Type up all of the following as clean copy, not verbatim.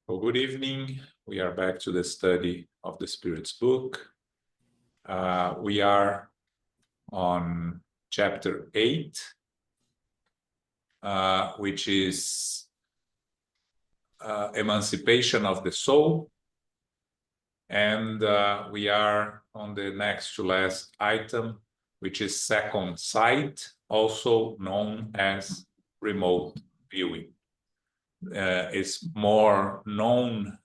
Well, good evening. We are back to the study of the Spirit's book. We are on chapter 8, which is Emancipation of the Soul. And we are on the next to last item, which is second sight, also known as remote viewing. It's more known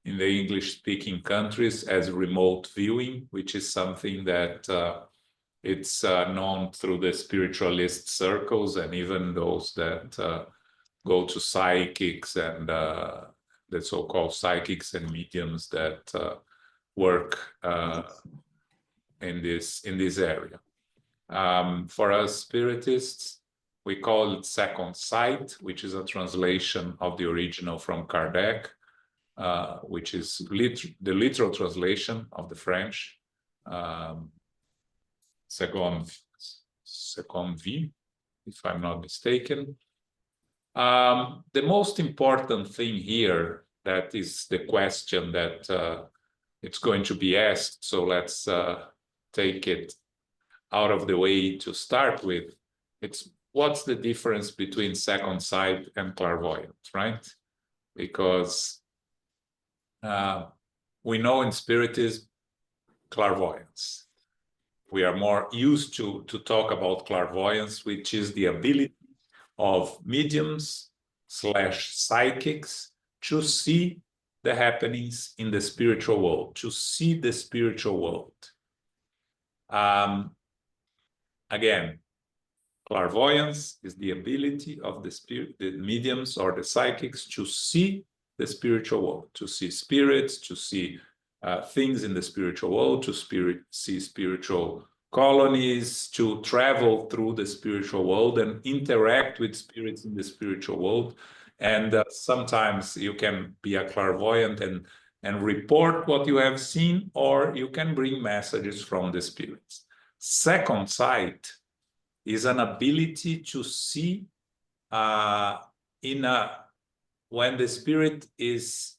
in the English-speaking countries as remote viewing, which is something that it's known through the spiritualist circles and even those that go to psychics and the so-called psychics and mediums that work in this area. For us spiritists, we call it second sight, which is a translation of the original from Kardec, which is the literal translation of the French, second vue, if I'm not mistaken. The most important thing here, that is the question that it's going to be asked, so let's take it out of the way to start with. It's what's the difference between second sight and clairvoyance, right? Because we know in Spiritism, clairvoyance. We are more used to talk about clairvoyance, which is the ability of mediums / psychics to see the happenings in the spiritual world, to see the spiritual world. Again, clairvoyance is the ability of the mediums or the psychics to see the spiritual world, to see spirits, to see things in the spiritual world, to see spiritual colonies, to travel through the spiritual world and interact with spirits in the spiritual world. And sometimes you can be a clairvoyant and report what you have seen, or you can bring messages from the spirits. Second sight is an ability to see when the spirit is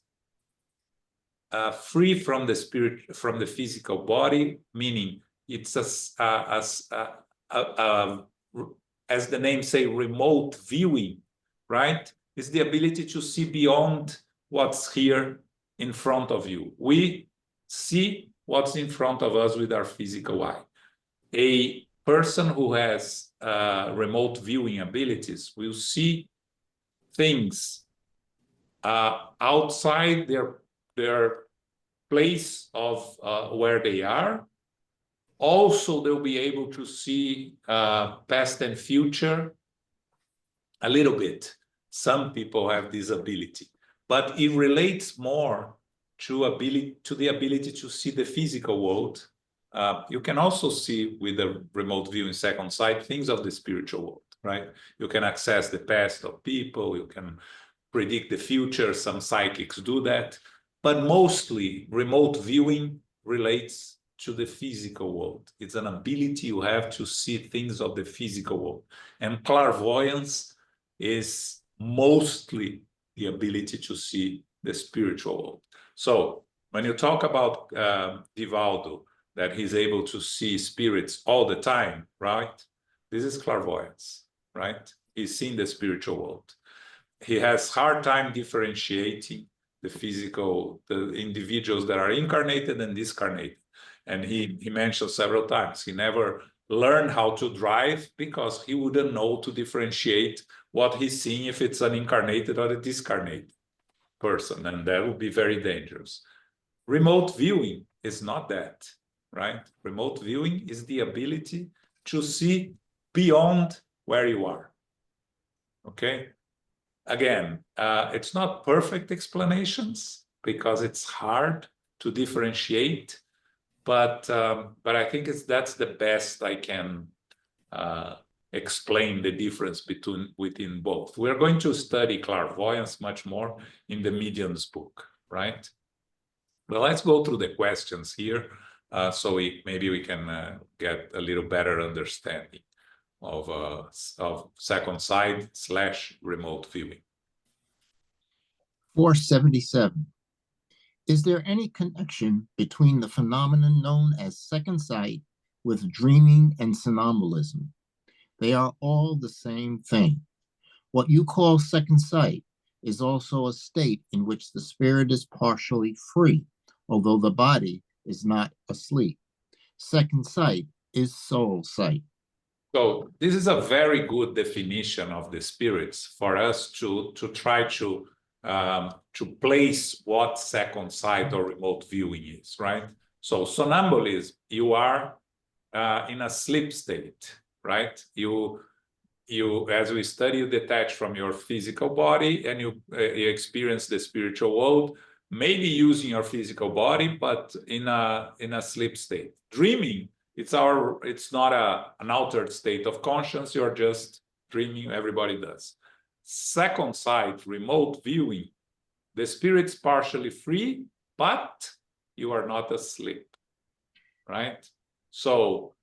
free from the physical body, meaning it's as the name say, remote viewing, right? It's the ability to see beyond what's here in front of you. We see what's in front of us with our physical eye. A person who has remote viewing abilities will see things outside their place of where they are. Also, they'll be able to see past and future a little bit. Some people have this ability, but it relates more to the ability to see the physical world. You can also see with the remote viewing second sight things of the spiritual world, right? You can access the past of people, you can predict the future, some psychics do that, but mostly remote viewing relates to the physical world. It's an ability you have to see things of the physical world. And clairvoyance is mostly the ability to see the spiritual world. So when you talk about Divaldo, that he's able to see spirits all the time, right? This is clairvoyance, right? He's seeing the spiritual world. He has hard time differentiating the individuals that are incarnated and discarnated. And he mentioned several times, he never learned how to drive because he wouldn't know to differentiate what he's seeing if it's an incarnated or a discarnated person, and that would be very dangerous. Remote viewing is not that, right? Remote viewing is the ability to see beyond where you are, okay? Again, it's not perfect explanations because it's hard to differentiate, but I think that's the best I can explain the difference within both. We're going to study clairvoyance much more in the medium's book, right? But let's go through the questions here, so maybe we can get a little better understanding of second sight / remote viewing. 477. Is there any connection between the phenomenon known as second sight with dreaming and somnambulism? They are all the same thing. What you call second sight is also a state in which the spirit is partially free, although the body is not asleep. Second sight is soul sight. So this is a very good definition of the spirits for us to try to place what second sight or remote viewing is, right? So somnambulism, you are in a sleep state, right? You as we study, you detach from your physical body and you experience the spiritual world, maybe using your physical body, but in a sleep state. Dreaming, it's not an altered state of conscience. You're just dreaming. Everybody does. Second sight, remote viewing, the spirit's partially free, but you are not asleep, right? So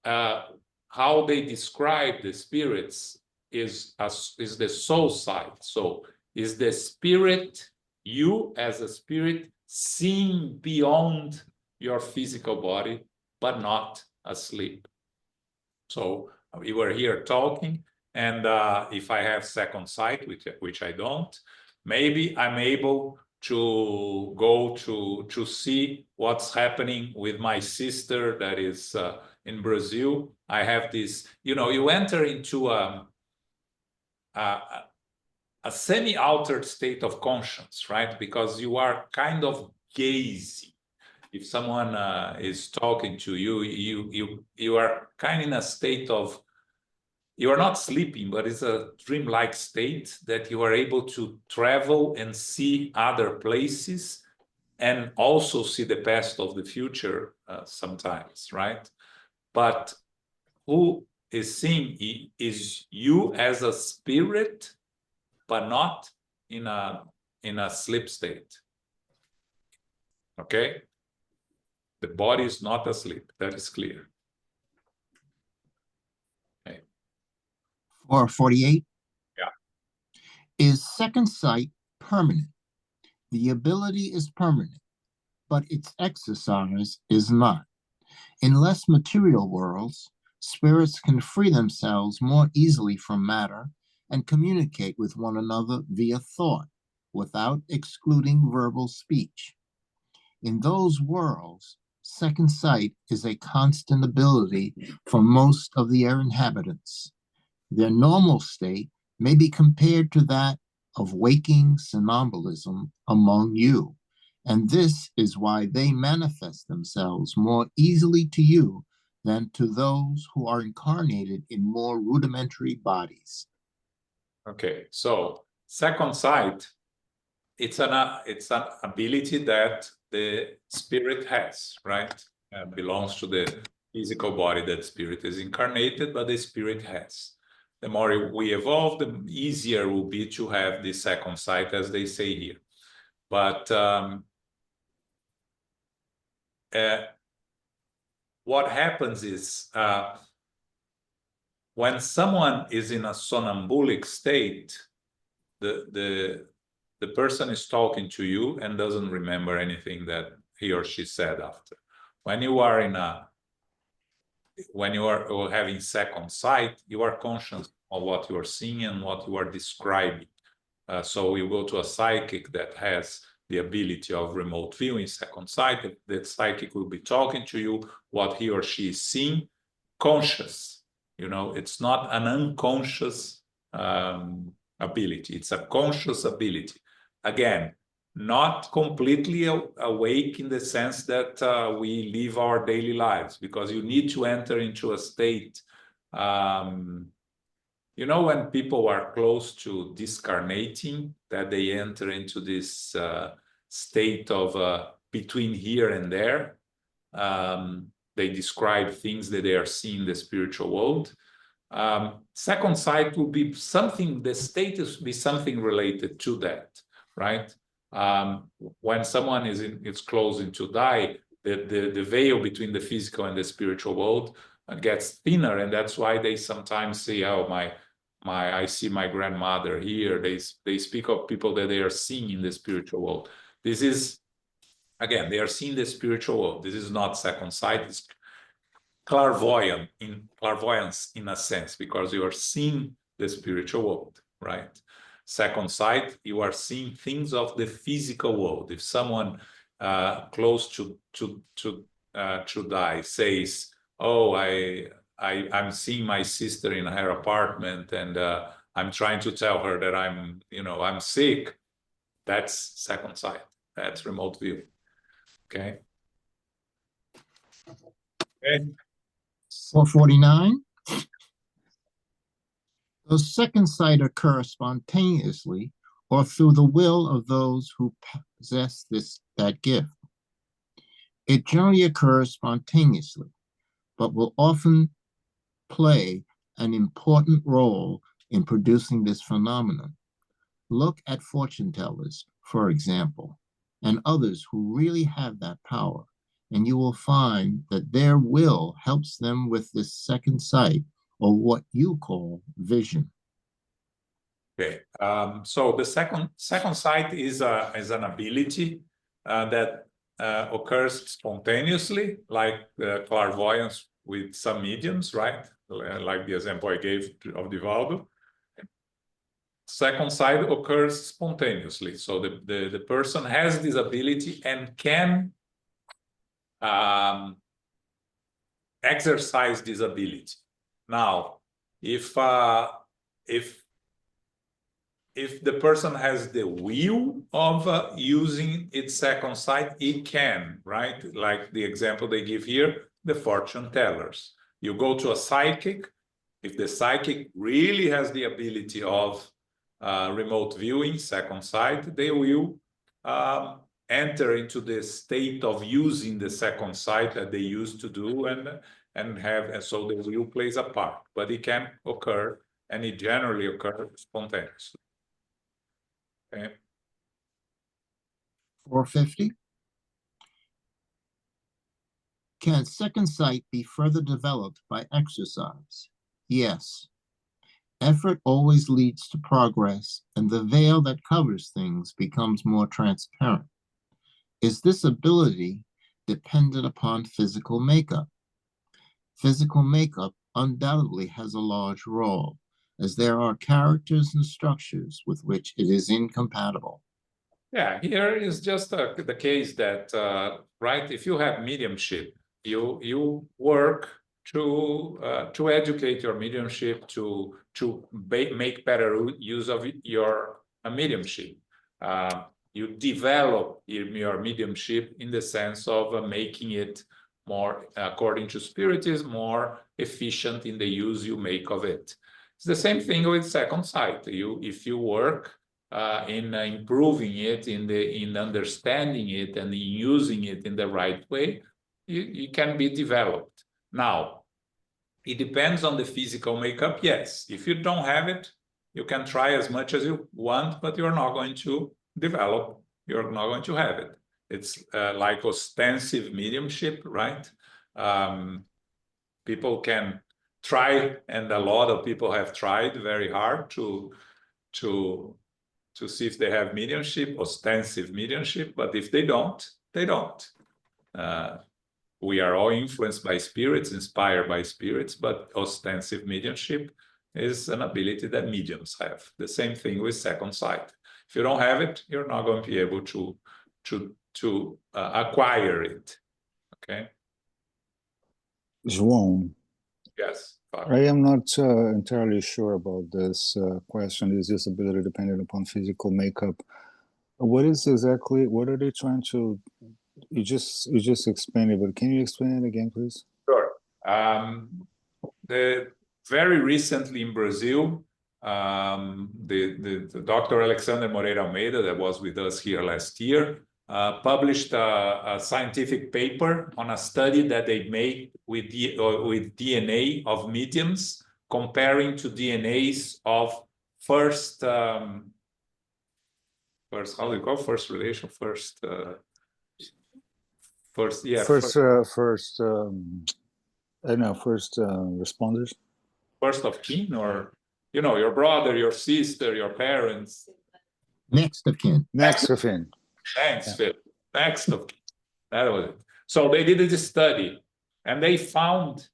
how they describe the spirits is the soul side. So is the spirit, you as a spirit, seeing beyond your physical body, but not asleep. So we were here talking, and if I have second sight, which I don't, maybe I'm able to go to see what's happening with my sister that is in Brazil. I have this, you enter into a semi-altered state of conscience, right? Because you are kind of gazing. If someone is talking to you, you are kind of in a state of, you are not sleeping, but it's a dreamlike state that you are able to travel and see other places and also see the past of the future sometimes, right? But who is seeing is you as a spirit, but not in a sleep state. Okay? The body is not asleep. That is clear. Okay. 448. Yeah. Is second sight permanent? The ability is permanent, but its exercise is not. In less material worlds, spirits can free themselves more easily from matter and communicate with one another via thought without excluding verbal speech. In those worlds, second sight is a constant ability for most of their inhabitants. Their normal state may be compared to that of waking somnambulism among you, and this is why they manifest themselves more easily to you than to those who are incarnated in more rudimentary bodies. Okay, so second sight, it's an ability that the spirit has, right? Belongs to the physical body that spirit is incarnated, but the spirit has. The more we evolve, the easier will be to have the second sight, as they say here. But what happens is when someone is in a somnambulic state, the person is talking to you and doesn't remember anything that he or she said after. When you are having second sight, you are conscious of what you are seeing and what you are describing. So you go to a psychic that has the ability of remote viewing, second sight. That psychic will be talking to you what he or she is seeing, conscious. It's not an unconscious ability. It's a conscious ability. Again, not completely awake in the sense that we live our daily lives, because you need to enter into a state. When people are close to discarnating, that they enter into this state of between here and there. They describe things that they are seeing in the spiritual world. Second sight will be something, the status will be something related to that, right? When someone is closing to die, the veil between the physical and the spiritual world gets thinner, and that's why they sometimes say, "Oh, I see my grandmother here. They speak of people that they are seeing in the spiritual world. This is, again, they are seeing the spiritual world. This is not second sight. It's clairvoyance in a sense, because you are seeing the spiritual world, right? Second sight, you are seeing things of the physical world. If someone close to die says, "Oh, I'm seeing my sister in her apartment, and I'm trying to tell her that I'm sick," that's second sight. That's remote view. Okay. Okay. 449. Those second sight occur spontaneously or through the will of those who possess that gift. It generally occurs spontaneously, but will often play an important role in producing this phenomenon. Look at fortune tellers, for example, and others who really have that power, and you will find that their will helps them with this second sight, or what you call vision. Okay, so the second sight is an ability that occurs spontaneously, like clairvoyance with some mediums, right? Like the example I gave of Divaldo. Second sight occurs spontaneously, so the person has this ability and can exercise this ability. Now, if the person has the will of using its second sight, it can, right? Like the example they give here, the fortune tellers. You go to a psychic. If the psychic really has the ability of remote viewing, second sight, they will enter into the state of using the second sight that they used to do, and so the will plays a part, but it can occur, and it generally occurs spontaneously. Okay. 450. Can second sight be further developed by exercise? Yes. Effort always leads to progress, and the veil that covers things becomes more transparent. Is this ability dependent upon physical makeup? Physical makeup undoubtedly has a large role, as there are characters and structures with which it is incompatible. Yeah, here is just the case that, right, if you have mediumship, you work to educate your mediumship, to make better use of your mediumship. You develop your mediumship in the sense of making it more, according to Spiritism, more efficient in the use you make of it. It's the same thing with second sight. If you work in improving it, in understanding it, and in using it in the right way, you can be developed. Now, it depends on the physical makeup. Yes, if you don't have it, you can try as much as you want, but you're not going to develop. You're not going to have it. It's like ostensive mediumship, right? People can try, and a lot of people have tried very hard to see if they have mediumship, ostensive mediumship, but if they don't, they don't. We are all influenced by spirits, inspired by spirits, but ostensive mediumship is an ability that mediums have. The same thing with second sight. If you don't have it, you're not going to be able to acquire it. Okay. João. Yes. I am not entirely sure about this question. Is this ability dependent upon physical makeup? What are they trying to? You just explained it, but can you explain it again, please? Sure. Very recently in Brazil, the Dr. Alexander Moreira Almeida, that was with us here last year, published a scientific paper on a study that they made with DNA of mediums, comparing to DNAs of first how do you call first relation? First responders. First of kin, or you know, your brother, your sister, your parents. Next of kin. Next of kin. Thanks, Yeah. Phil. Next of kin. That was it. So they did this study, and they found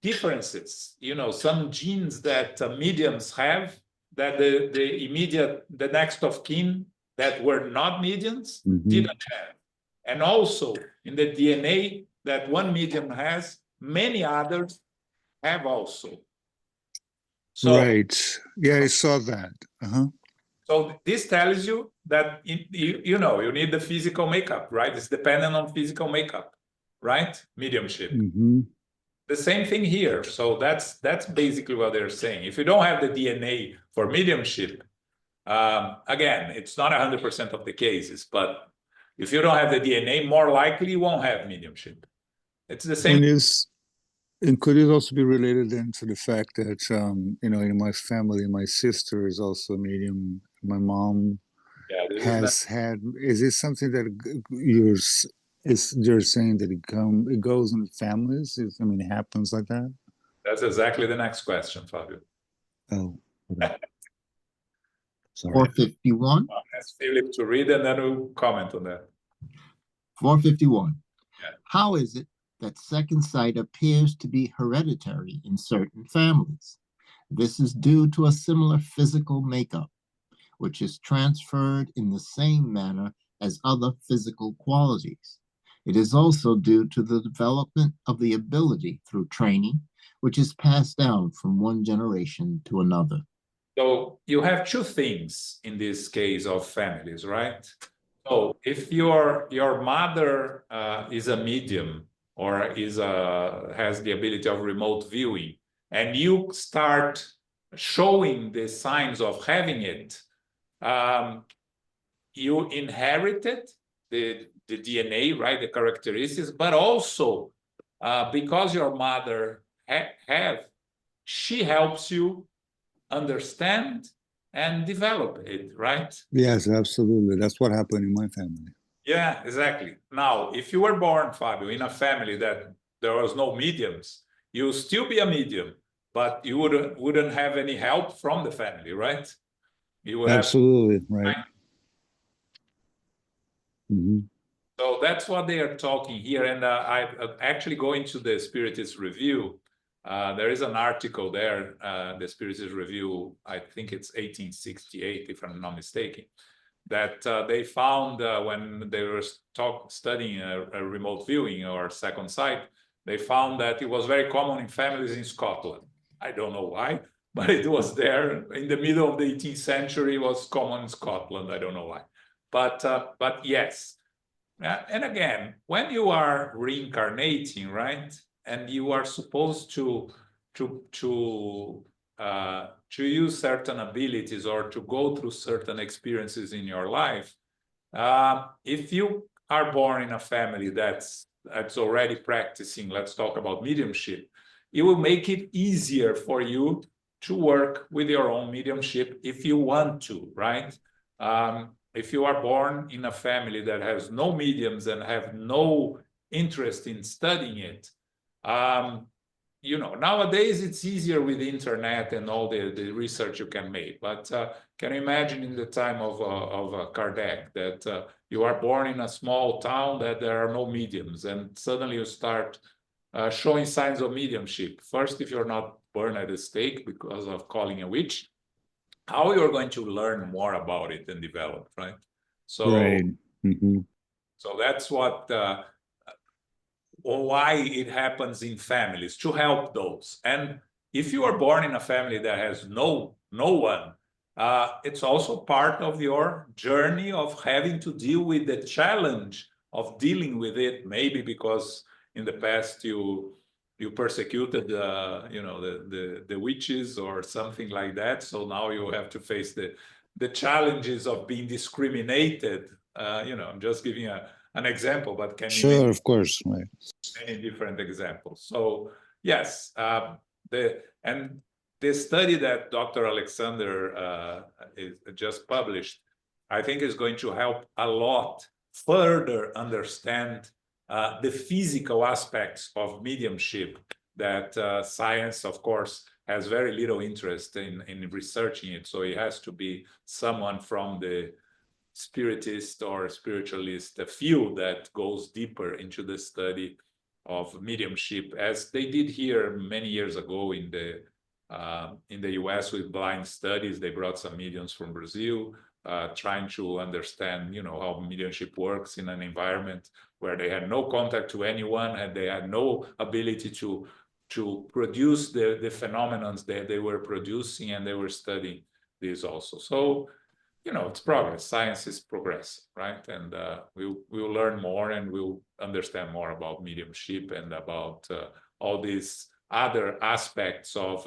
differences. You know, some genes that mediums have that the next of kin that were not mediums didn't have, and also in the DNA that one medium has, many others have also. So, Right. Yeah, I saw that. so this tells you that you know you need the physical makeup, right? It's dependent on physical makeup, right? Mediumship. The same thing here. So that's basically what they're saying. If you don't have the DNA for mediumship, again, it's not 100% of the cases, but if you don't have the DNA, more likely you won't have mediumship. It's the same. And could it also be related then to the fact that you know, in my family, my sister is also a medium. My mom has had. Is it something that you're saying that it goes in families? I mean, it happens like that. That's exactly the next question, Fabio. Oh, okay. Sorry. 451. Ask Philip to read, and then we'll comment on that. 451. Yeah. How is it that second sight appears to be hereditary in certain families? This is due to a similar physical makeup, which is transferred in the same manner as other physical qualities. It is also due to the development of the ability through training, which is passed down from one generation to another. So you have two things in this case of families, right? So if your mother is a medium or has the ability of remote viewing, and you start showing the signs of having it, you inherited the DNA, right, the characteristics, but also because your mother she helps you understand and develop it, right? Yes, absolutely. That's what happened in my family. Yeah, exactly. Now, if you were born, Fabio, in a family that there was no mediums, you'll still be a medium, but you wouldn't have any help from the family, right? You would absolutely right. So that's what they are talking here. And I actually go into the Spiritist Review. There is an article there, the Spiritist Review, I think it's 1868, if I'm not mistaken, that they found when they were studying a remote viewing or second sight, they found that it was very common in families in Scotland. I don't know why, but it was there in the middle of the 18th century. It was common in Scotland. I don't know why, but yes. And again, when you are reincarnating, right, and you are supposed to use certain abilities or to go through certain experiences in your life, if you are born in a family that's already practicing, let's talk about mediumship, it will make it easier for you to work with your own mediumship if you want to, right? If you are born in a family that has no mediums and have no interest in studying it, you know, nowadays it's easier with the internet and all the research you can make. But can you imagine in the time of Kardec that you are born in a small town that there are no mediums, and suddenly you start showing signs of mediumship? First, if you're not burned at the stake because of calling a witch, how you're going to learn more about it and develop, right? So, right. So that's what or why it happens in families, to help those. And if you are born in a family that has no one, it's also part of your journey of having to deal with the challenge of dealing with it, maybe because in the past you persecuted you know, the witches or something like that. So now you have to face the challenges of being discriminated. You know, I'm just giving an example, but can you Sure, of course, right. Many different examples. So yes, the study that Dr. Alexander is just published, I think is going to help a lot further understand the physical aspects of mediumship that science, of course, has very little interest in researching it. So it has to be someone from the spiritist or spiritualist field that goes deeper into the study of mediumship, as they did here many years ago in the US with blind studies. They brought some mediums from Brazil, trying to understand, how mediumship works in an environment where they had no contact to anyone and they had no ability to produce the phenomena that they were producing, and they were studying this also. So, it's progress. Science is progress, right? And we'll learn more, and we'll understand more about mediumship and about all these other aspects of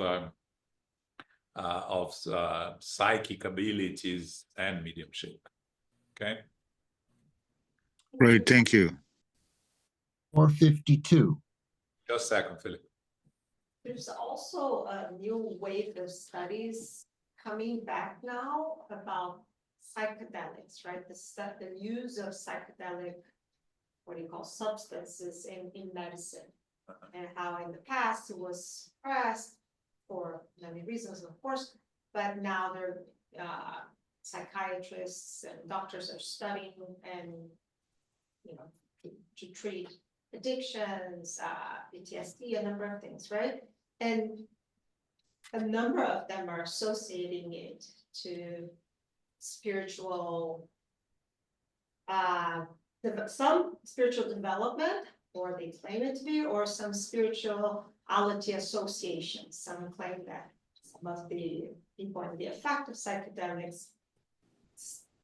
psychic abilities and mediumship. Okay. Great, thank you. 452. Just a second, Philip. There's also a new wave of studies coming back now about psychedelics, right? The use of psychedelic, substances in medicine, and how in the past it was suppressed for many reasons, of course, but now there psychiatrists and doctors are studying and to treat addictions, PTSD, a number of things, right? And a number of them are associating it to spiritual, some spiritual development, or they claim it to be, or some spirituality associations. Some claim that some of the people in the effect of psychedelics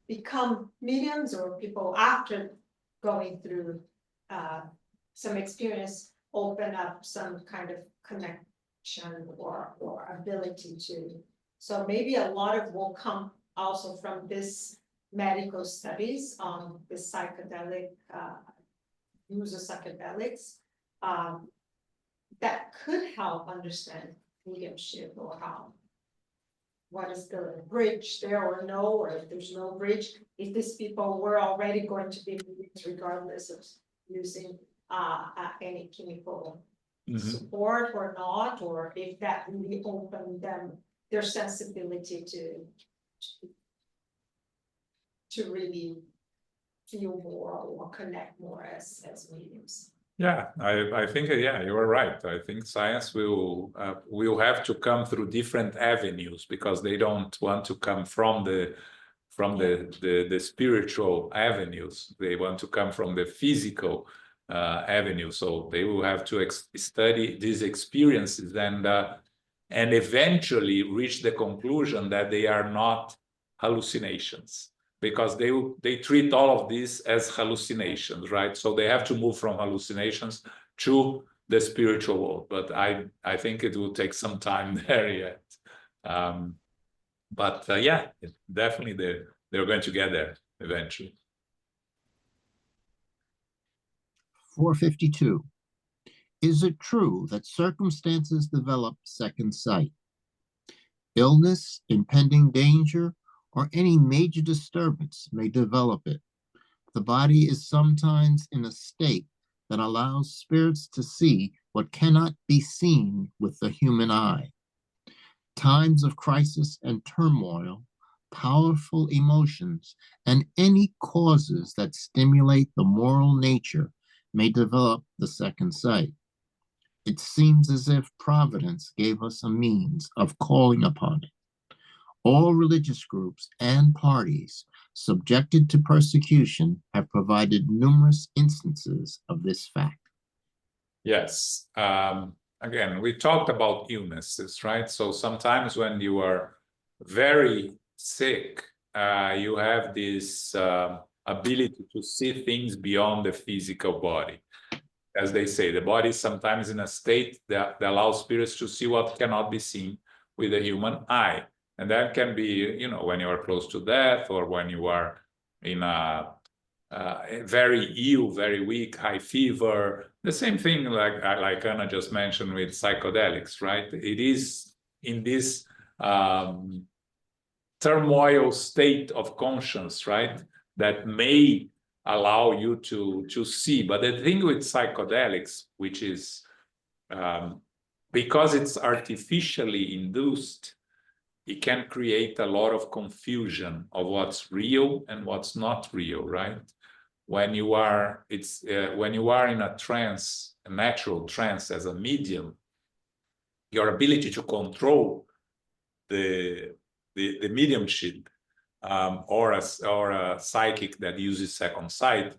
become mediums, or people after going through some experience open up some kind of connection or ability to. So maybe a lot of will come also from this medical studies on the psychedelic use of psychedelics that could help understand mediumship, or what is the bridge there or no, or if there's no bridge, if these people were already going to be mediums regardless of using any chemical support or not, or if that really opened them their sensibility to really feel more or connect more as mediums. Yeah, I think you are right. I think science will have to come through different avenues, because they don't want to come from the spiritual avenues. They want to come from the physical avenue. So they will have to study these experiences and eventually reach the conclusion that they are not hallucinations, because they treat all of this as hallucinations, right? So they have to move from hallucinations to the spiritual world. But I think it will take some time there yet. Definitely they're going to get there eventually. 452. Is it true that circumstances develop second sight? Illness, impending danger, or any major disturbance may develop it. The body is sometimes in a state that allows spirits to see what cannot be seen with the human eye. Times of crisis and turmoil, powerful emotions, and any causes that stimulate the moral nature may develop the second sight. It seems as if Providence gave us a means of calling upon it. All religious groups and parties subjected to persecution have provided numerous instances of this fact. Yes. Again, we talked about illnesses, right? So sometimes when you are very sick, you have this ability to see things beyond the physical body. As they say, the body is sometimes in a state that allows spirits to see what cannot be seen with the human eye. And that can be, when you are close to death, or when you are in a very ill, very weak, high fever. The same thing like Anna just mentioned with psychedelics, right? It is in this turmoil state of conscience, right, that may allow you to see. But the thing with psychedelics, which is because it's artificially induced, it can create a lot of confusion of what's real and what's not real, right? When you are, when you are in a trance, a natural trance as a medium, your ability to control the mediumship, or a psychic that uses second sight,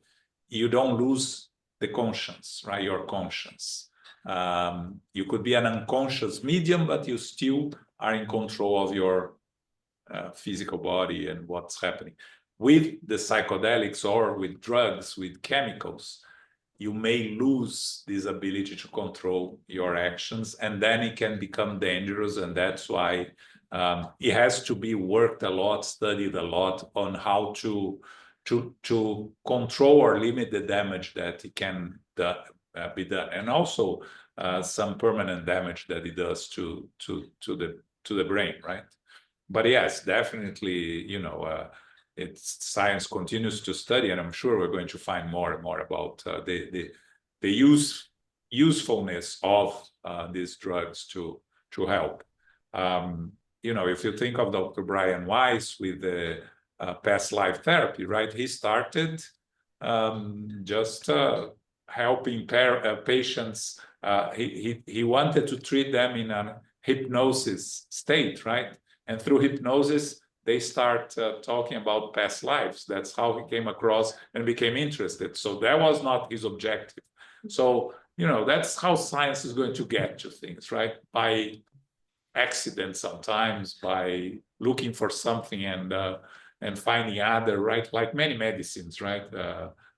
you don't lose the conscience, right? Your conscience. You could be an unconscious medium, but you still are in control of your physical body and what's happening. With the psychedelics or with drugs, with chemicals, you may lose this ability to control your actions, and then it can become dangerous. And that's why it has to be worked a lot, studied a lot on how to control or limit the damage that it can be done, and also some permanent damage that it does to the brain, right? But yes, definitely, you know, it's science continues to study, and I'm sure we're going to find more and more about the usefulness of these drugs to help. You know, if you think of Dr. Brian Weiss with the past life therapy, right? He started just helping patients. He wanted to treat them in a hypnosis state, right? And through hypnosis, they start talking about past lives. That's how he came across and became interested. So that was not his objective. So, you know, that's how science is going to get to things, right? By accident sometimes, by looking for something and finding other, right? Like many medicines, right?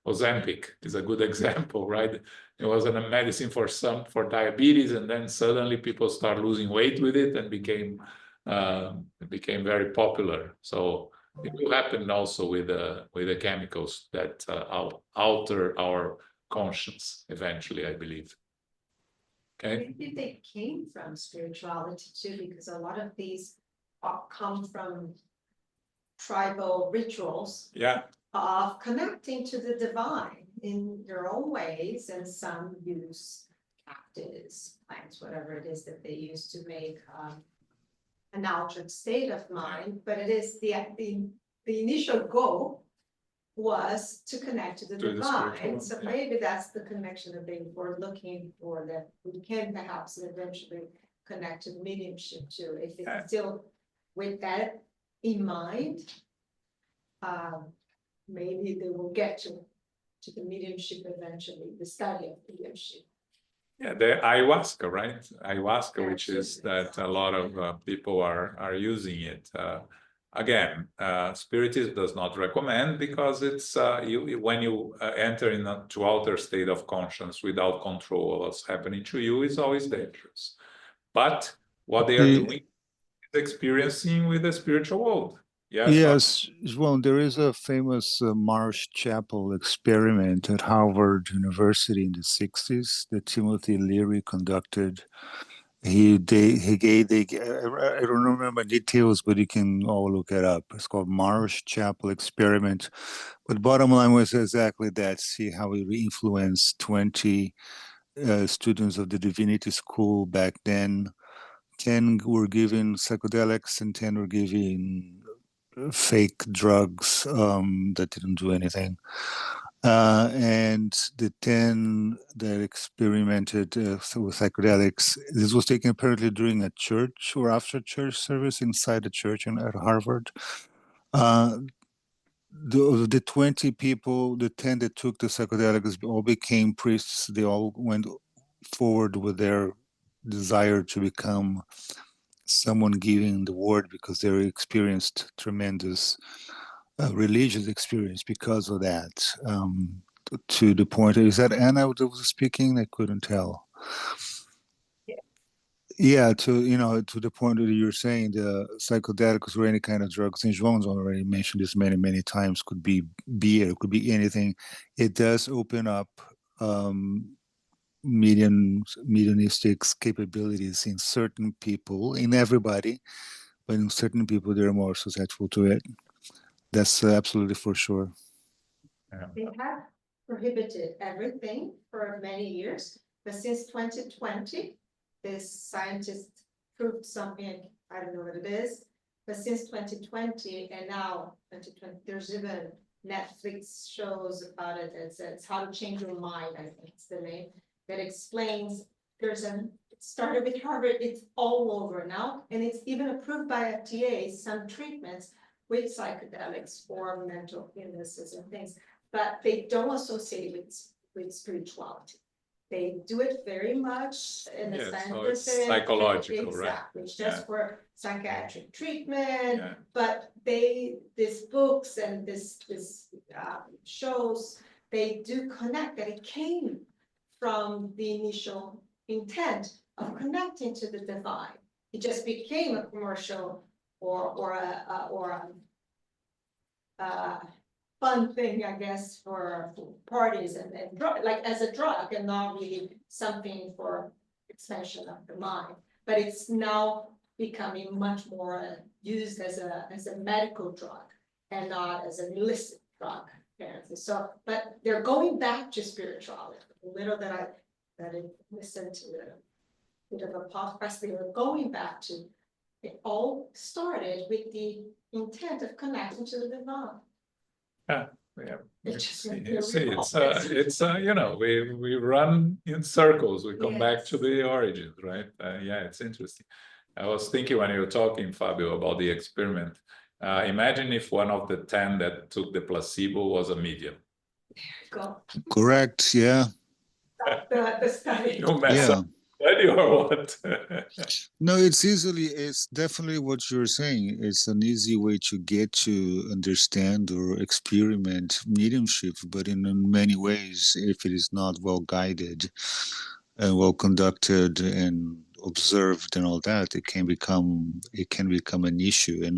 Ozempic is a good example, right? It was a medicine for diabetes, and then suddenly people start losing weight with it and became very popular. So it will happen also with the chemicals that alter our conscience eventually, I believe. Okay. Maybe they came from spirituality too, because a lot of these come from tribal rituals. Yeah. Of connecting to the divine in their own ways, and some use cactus, plants, whatever it is that they use to make an altered state of mind. But it is the initial goal was to connect to the divine. So maybe that's the connection that they were looking for, that we can perhaps eventually connect to mediumship too, if it's still with that in mind. Maybe they will get to the mediumship eventually, the study of mediumship. Yeah, the ayahuasca, right? Ayahuasca, Yeah, which is that a lot of people are using it. Again, Spiritism does not recommend, because it's when you enter into outer state of conscience without control of what's happening to you, is always dangerous. But what they are doing is experiencing with the spiritual world. Yes, well, there is a famous Marsh Chapel experiment at Harvard University in the 60s that Timothy Leary conducted. I don't remember details, but you can all look it up. It's called Marsh Chapel Experiment. But bottom line was exactly that. See how it influenced 20 students of the Divinity School back then. 10 were given psychedelics and 10 were given fake drugs that didn't do anything. And the 10 that experimented with psychedelics, this was taken apparently during a church or after church service inside the church at Harvard. The 20 people, the 10 that took the psychedelics all became priests. They all went forward with their desire to become someone giving the word, because they experienced tremendous religious experience because of that. To the point, is that Anna that was speaking? I couldn't tell. Yeah, to the point that you're saying, the psychedelics or any kind of drugs, and João's already mentioned this many times, could be beer, it could be anything. It does open up mediumistic capabilities in certain people, in everybody, but in certain people they're more susceptible to it. That's absolutely for sure. They have prohibited everything for many years, but since 2020, this scientist proved something, I don't know what it is, but since 2020 and now 2020, there's even Netflix shows about it. It's How to Change Your Mind, I think it's the name, that explains it started with Harvard, it's all over now, and it's even approved by FDA, some treatments with psychedelics for mental illnesses and things, but they don't associate with spirituality. They do it very much in a Yeah, so scientific. it's psychological, right? Exactly, it's just Yeah. for psychiatric treatment, Yeah. but these books and this shows, they do connect that it came from the initial intent of connecting to the divine. It just became a commercial or a fun thing, I guess, for parties and like as a drug, and not really something for expansion of the mind. But it's now becoming much more used as a medical drug and not as an illicit drug, apparently. So, but they're going back to spirituality. The little that I listened to a bit of a podcast, they were going back to. It all started with the intent of connecting to the divine. Yeah, yeah. It You just see, went you see, very it's you know, we run in circles. We come back to Yes. the origins, right? Yeah, it's interesting. I was thinking when you were talking, Fabio, about the experiment. Imagine if one of the 10 that took the placebo was a medium. Go. Correct. Yeah. The study. You mess Yeah. up study or what? No, it's definitely what you're saying. It's an easy way to get to understand or experiment mediumship, but in many ways, if it is not well guided and well conducted and observed and all that, it can become an issue and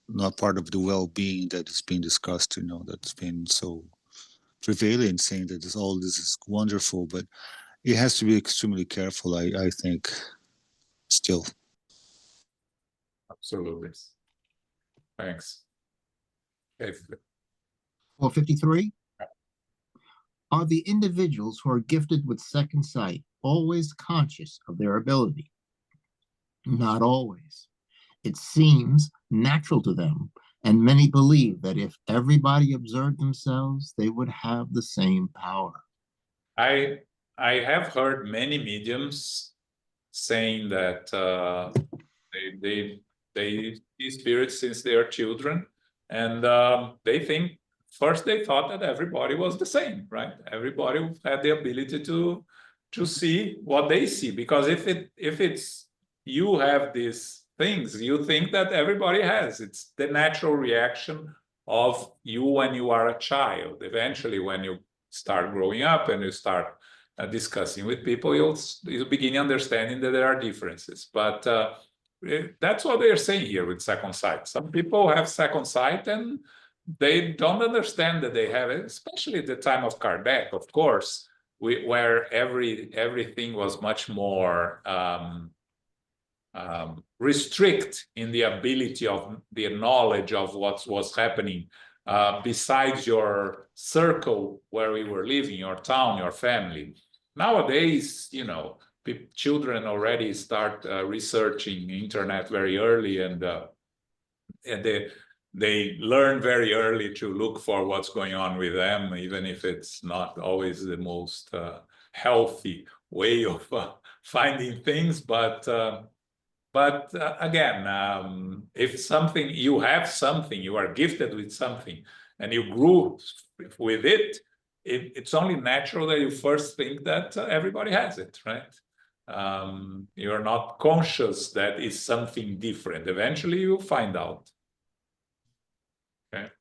not part of the well-being that is being discussed, that's been so prevalent, saying that all this is wonderful, but it has to be extremely careful, I think, still. Absolutely. Thanks. Okay. 453. Are the individuals who are gifted with second sight always conscious of their ability? Not always. It seems natural to them, and many believe that if everybody observed themselves, they would have the same power. I have heard many mediums saying that they see spirits since they are children, and they think first they thought that everybody was the same, right? Everybody had the ability to see what they see, because if it's you have these things, you think that everybody has. It's the natural reaction of you when you are a child. Eventually, when you start growing up and you start discussing with people, you'll begin understanding that there are differences. But that's what they're saying here with second sight. Some people have second sight and they don't understand that they have it, especially at the time of Kardec, of course, where everything was much more restrict in the ability of the knowledge of what was happening besides your circle where we were living, your town, your family. Nowadays, children already start researching internet very early, and they learn very early to look for what's going on with them, even if it's not always the most healthy way of finding things. But again, if you have something, you are gifted with something, and you grew with it, it's only natural that you first think that everybody has it, right? You're not conscious that it's something different. Eventually, you'll find out. Okay.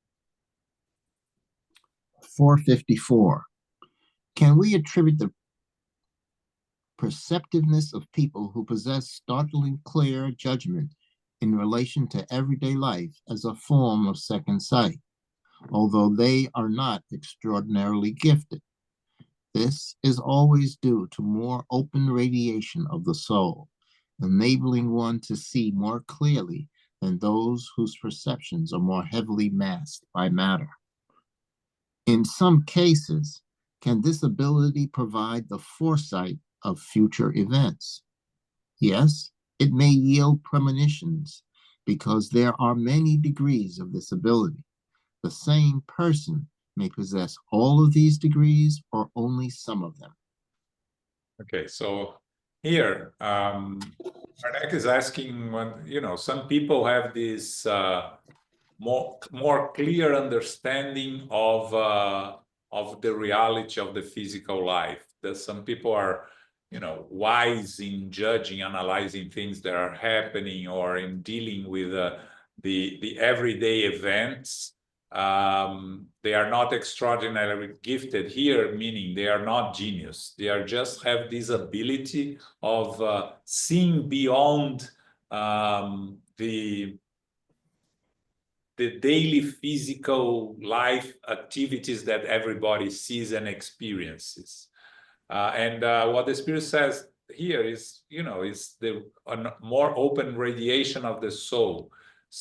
454. Can we attribute the perceptiveness of people who possess startlingly clear judgment in relation to everyday life as a form of second sight, although they are not extraordinarily gifted? This is always due to more open radiation of the soul, enabling one to see more clearly than those whose perceptions are more heavily masked by matter. In some cases, can this ability provide the foresight of future events? Yes, it may yield premonitions because there are many degrees of this ability. The same person may possess all of these degrees or only some of them. Okay, so here, Kardec is asking when, some people have this more clear understanding of the reality of the physical life. That some people are, wise in judging, analyzing things that are happening, or in dealing with the everyday events. They are not extraordinarily gifted here, meaning they are not genius. They are just have this ability of seeing beyond the daily physical life activities that everybody sees and experiences. And what the Spirit says here is, is the more open radiation of the soul,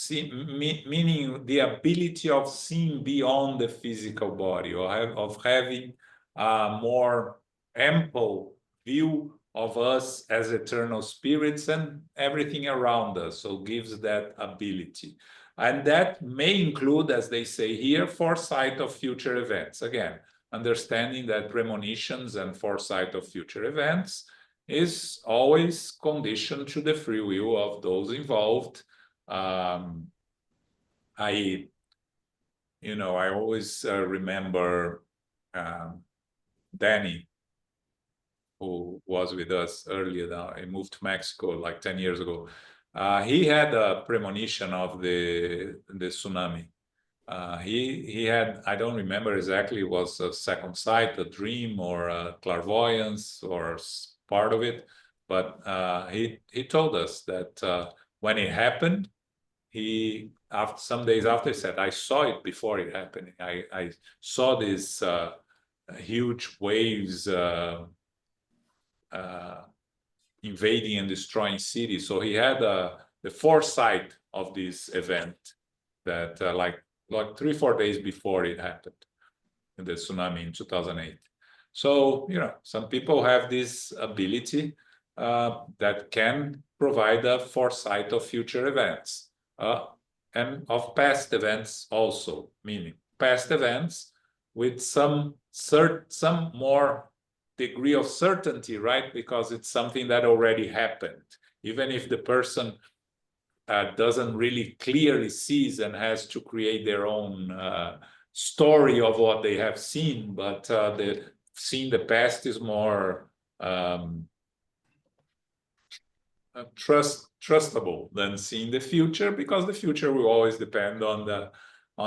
meaning the ability of seeing beyond the physical body, or of having a more ample view of us as eternal spirits and everything around us. So gives that ability. And that may include, as they say here, foresight of future events. Again, understanding that premonitions and foresight of future events is always conditioned to the free will of those involved. I always remember Danny, who was with us earlier. Now he moved to Mexico like 10 years ago. He had a premonition of the tsunami. He had, I don't remember exactly, it was a second sight, a dream, or a clairvoyance, or part of it. But he told us that when it happened, after some days after, he said, I saw it before it happened. I saw these huge waves invading and destroying cities. So he had the foresight of this event that like 3-4 days before it happened, in the tsunami in 2008. So, some people have this ability that can provide a foresight of future events and of past events also, meaning past events with some more degree of certainty, right? Because it's something that already happened. Even if the person doesn't really clearly sees and has to create their own story of what they have seen, but seeing the past is more trustable than seeing the future, because the future will always depend on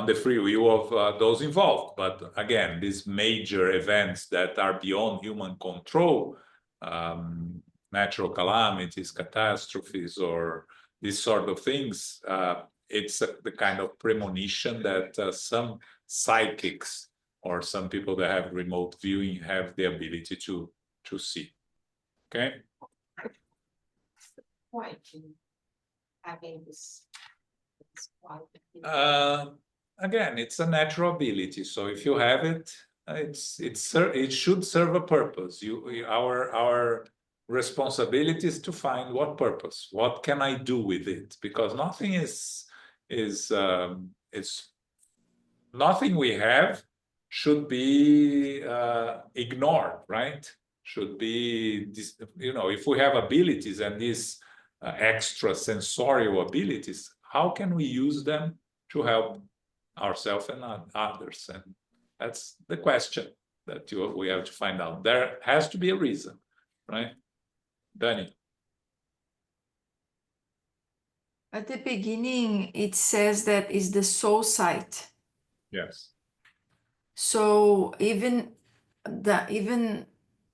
the free will of those involved. But again, these major events that are beyond human control, natural calamities, catastrophes, or these sort of things, it's the kind of premonition that some psychics or some people that have remote viewing have the ability to see. Okay. Point in having this again, it's a natural ability. So if you have it, it should serve a purpose. Our responsibility is to find what purpose. What can I do with it? Because nothing nothing we have should be ignored, right? Should be if we have abilities and these extra sensorial abilities, how can we use them to help ourselves and others? And that's the question that we have to find out. There has to be a reason, right? Danny. At the beginning, it says that is the soul sight. Yes. So even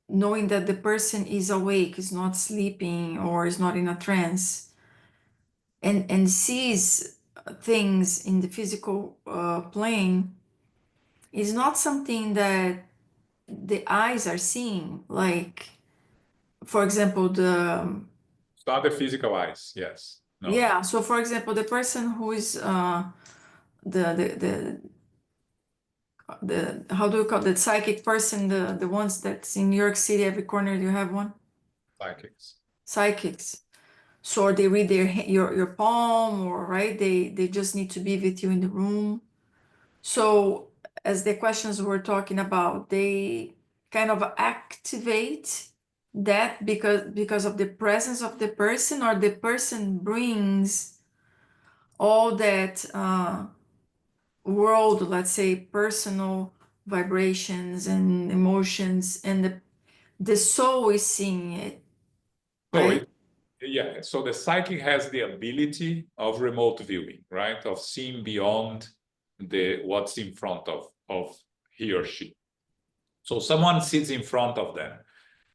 knowing that the person is awake, is not sleeping, or is not in a trance, and sees things in the physical plane, is not something that the eyes are seeing. Like, for example, It's not the physical eyes. Yes. No. Yeah. So, for example, the person who is the how do you call the psychic person, the ones that's in New York City, every corner you have one. Psychics. Psychics. So they read your palm, or right, they just need to be with you in the room. So as the questions we're talking about, they kind of activate that because of the presence of the person, or the person brings all that world, let's say, personal vibrations and emotions, and the soul is seeing it, So right? yeah, so the psychic has the ability of remote viewing, right? Of seeing beyond what's in front of he or she. So someone sits in front of them.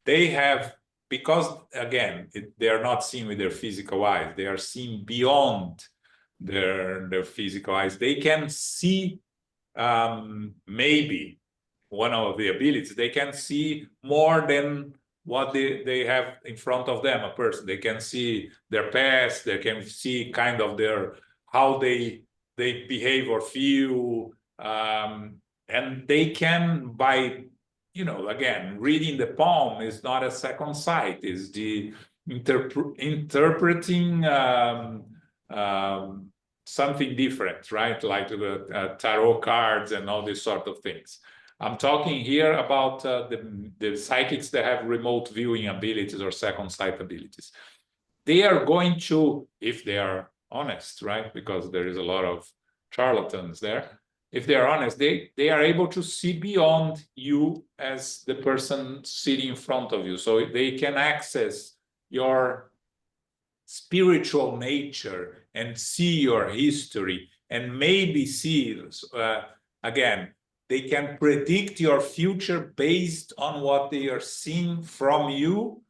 They have, because again, they are not seeing with their physical eyes, they are seeing beyond their physical eyes. They can see, maybe one of the abilities, they can see more than what they have in front of them, a person. They can see their past, they can see kind of how they behave or feel, and they can, by again, reading the palm is not a second sight, is the interpreting something different, right? Like the tarot cards and all these sort of things. I'm talking here about the psychics that have remote viewing abilities or second sight abilities. They are going to, if they are honest, right? Because there is a lot of charlatans there. If they are honest, they are able to see beyond you as the person sitting in front of you. So they can access your spiritual nature and see your history, and maybe see, again, they can predict your future based on what they are seeing from you,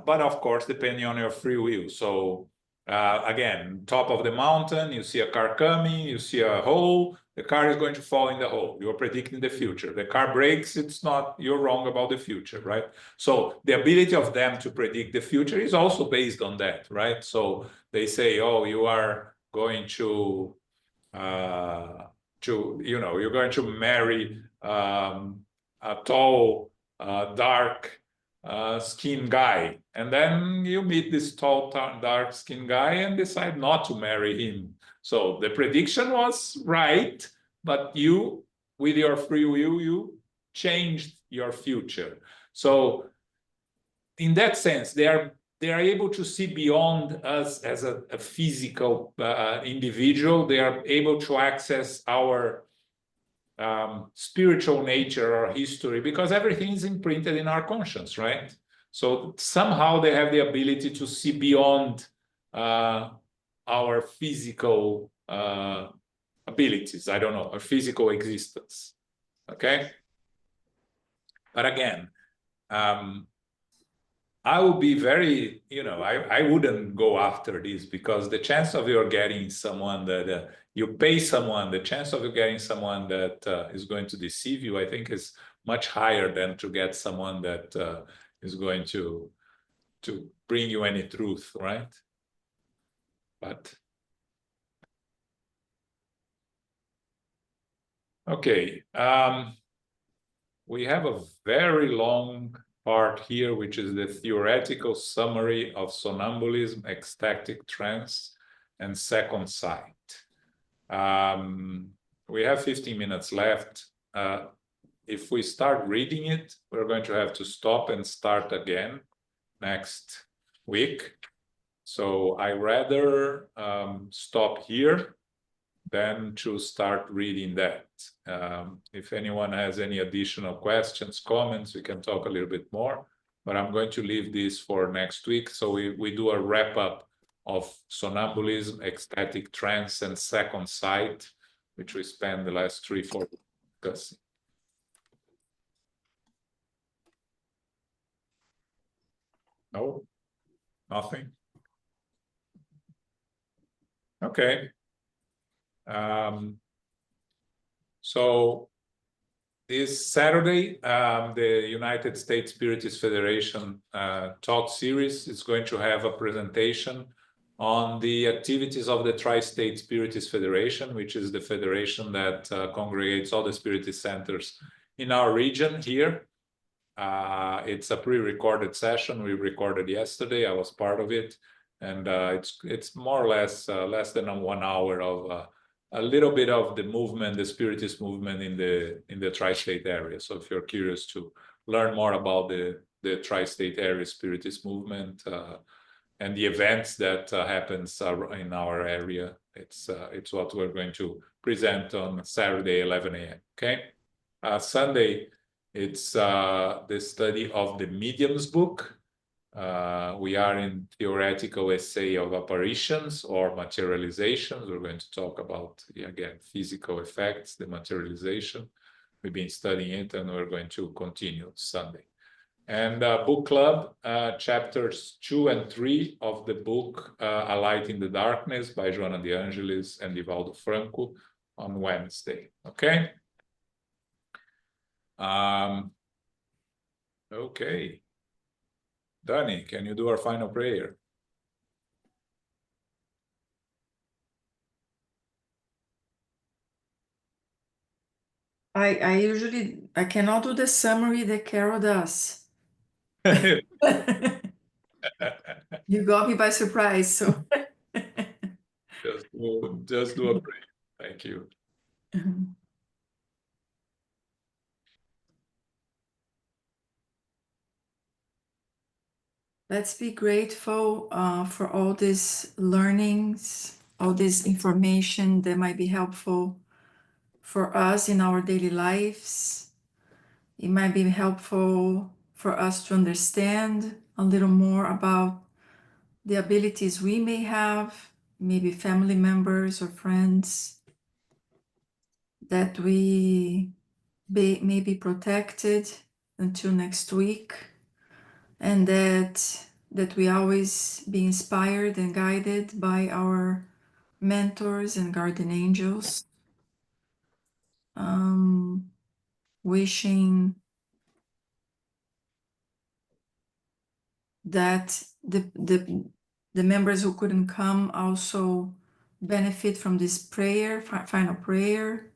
but of course, depending on your free will. So again, top of the mountain, you see a car coming, you see a hole, the car is going to fall in the hole. You're predicting the future. The car breaks, it's not, you're wrong about the future, right? So the ability of them to predict the future is also based on that, right? So they say, oh, you are going to you're going to marry a tall, dark skinned guy, and then you meet this tall, dark skinned guy and decide not to marry him. So the prediction was right, but you, with your free will, you changed your future. So in that sense, they are able to see beyond us as a physical individual. They are able to access our spiritual nature or history, because everything is imprinted in our conscience, right? So somehow they have the ability to see beyond our physical abilities. I don't know, our physical existence. Okay. But again, I would be very, I wouldn't go after this, because the chance of you getting someone that you pay someone, the chance of you getting someone that is going to deceive you, I think is much higher than to get someone that is going to bring you any truth, right? But okay, we have a very long part here, which is the theoretical summary of somnambulism, ecstatic trance, and second sight. We have 15 minutes left. If we start reading it, we're going to have to stop and start again next week. So I rather stop here than to start reading that. If anyone has any additional questions, comments, we can talk a little bit more, but I'm going to leave this for next week. So we do a wrap up of somnambulism, ecstatic trance, and second sight, which we spent the last 3-4 discussing. No, nothing. Okay. So this Saturday, the United States Spiritist Federation talk series is going to have a presentation on the activities of the Tri-State Spiritist Federation, which is the federation that congregates all the Spiritist centers in our region here. It's a pre-recorded session. We recorded yesterday. I was part of it. And it's more or less less than 1 hour of a little bit of the movement, the Spiritist movement in the tri-state area. So if you're curious to learn more about the tri-state area Spiritist movement and the events that happens in our area, it's what we're going to present on Saturday, 11 a.m. Okay, Sunday, it's the study of the Mediums book. We are in theoretical essay of apparitions or materializations. We're going to talk about, again, physical effects, the materialization. We've been studying it and we're going to continue Sunday. And book club, chapters 2 and 3 of the book A Light in the Darkness by Joana de Angelis and Divaldo Franco on Wednesday, okay? Okay. Dani, can you do our final prayer? I cannot do the summary that Carol does. You got me by surprise, so. Just do a prayer. Thank you. Let's be grateful for all these learnings, all this information that might be helpful for us in our daily lives. It might be helpful for us to understand a little more about the abilities we may have, maybe family members or friends, that we may be protected until next week, and that we always be inspired and guided by our mentors and guardian angels. Wishing that the members who couldn't come also benefit from this prayer, final prayer,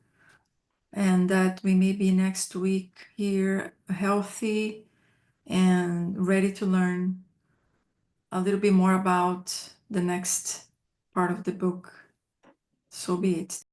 and that we may be next week here healthy and ready to learn a little bit more about the next part of the book. So be it.